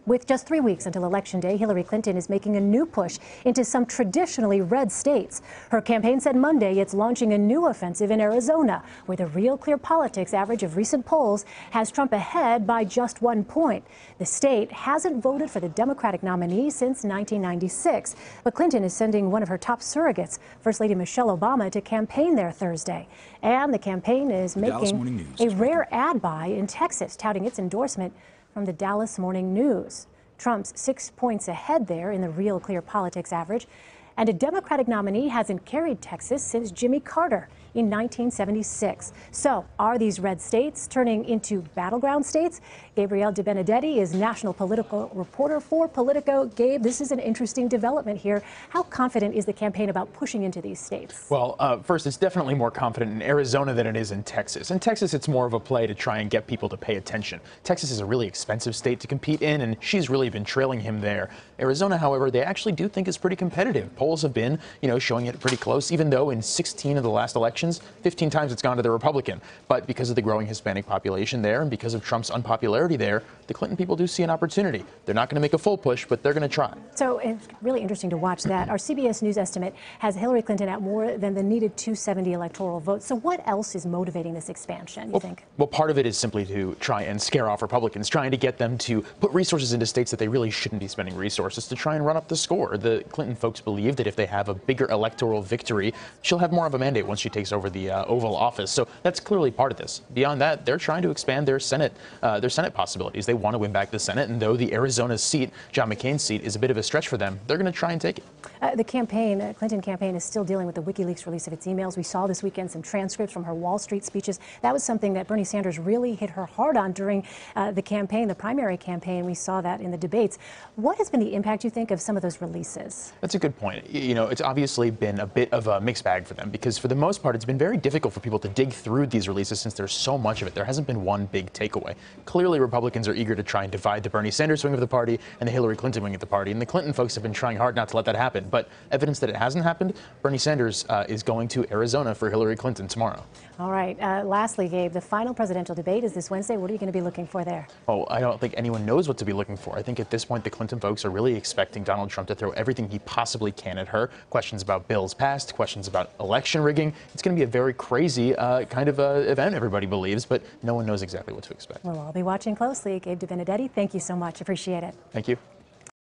With just 3 weeks until Election Day, Hillary Clinton is making a new push into some traditionally red states. Her campaign said Monday it's launching a new offensive in Arizona, where the Real Clear Politics average of recent polls has Trump ahead by just 1 point. The state hasn't voted for the Democratic nominee since 1996, but Clinton is sending one of her top surrogates, First Lady Michelle Obama, to campaign there Thursday. And the campaign is making a rare ad buy in Texas, touting its endorsement from the Dallas Morning News. Trump's 6 points ahead there in the Real Clear Politics average, and a Democratic nominee hasn't carried Texas since Jimmy Carter in 1976. So are these red states turning into battleground states? Gabrielle De Benedetti is national political reporter for Politico. Gabe, this is an interesting development here. How confident is the campaign about pushing into these states? Well, first, it's definitely more confident in Arizona than it is in Texas. In Texas, it's more of a play to try and get people to pay attention. Texas is a really expensive state to compete in, and she's really been trailing him there. Arizona, however, they actually do think is pretty competitive. Polls have been, showing it pretty close, even though in 16 of the last elections, 15 times it's gone to the Republican. But because of the growing Hispanic population there and because of Trump's unpopularity there, the Clinton people do see an opportunity. They're not going to make a full push, but they're going to try. So it's really interesting to watch that. Our CBS News estimate has Hillary Clinton at more than the needed 270 electoral votes. So what else is motivating this expansion, you think? Well, part of it is simply to try and scare off Republicans, trying to get them to put resources into states that they really shouldn't be spending resources to try and run up the score. The Clinton folks believe that if they have a bigger electoral victory, she'll have more of a mandate once she takes over the Oval Office. So that's clearly part of this. Beyond that, they're trying to expand their Senate possibilities. They want to win back the Senate, and though the Arizona seat, John McCain's seat, is a bit of a stretch for them, they're going to try and take it. The Clinton campaign is still dealing with the WikiLeaks release of its emails. We saw this weekend some transcripts from her Wall Street speeches. That was something that Bernie Sanders really hit her hard on during the campaign, the primary campaign. We saw that in the debates. What has been the impact, you think, of some of those releases? That's a good point. It's obviously been a bit of a mixed bag for them because for the most part, it's been very difficult for people to dig through these releases since there's so much of it. There hasn't been one big takeaway. Clearly, Republicans are eager to try and divide the Bernie Sanders wing of the party and the Hillary Clinton wing of the party. And the Clinton folks have been trying hard not to let that happen. But evidence that it hasn't happened, Bernie Sanders is going to Arizona for Hillary Clinton tomorrow. All right. Lastly, Gabe, the final presidential debate is this Wednesday. What are you going to be looking for there? Oh, I don't think anyone knows what to be looking for. I think at this point, the Clinton folks are really expecting Donald Trump to throw everything he possibly can at her. Questions about bills passed, questions about election rigging. It's going to be a very crazy kind of event, everybody believes, but no one knows exactly what to expect. Well, I'll be watching closely. Gabe De Benedetti, thank you so much. Appreciate it. Thank you.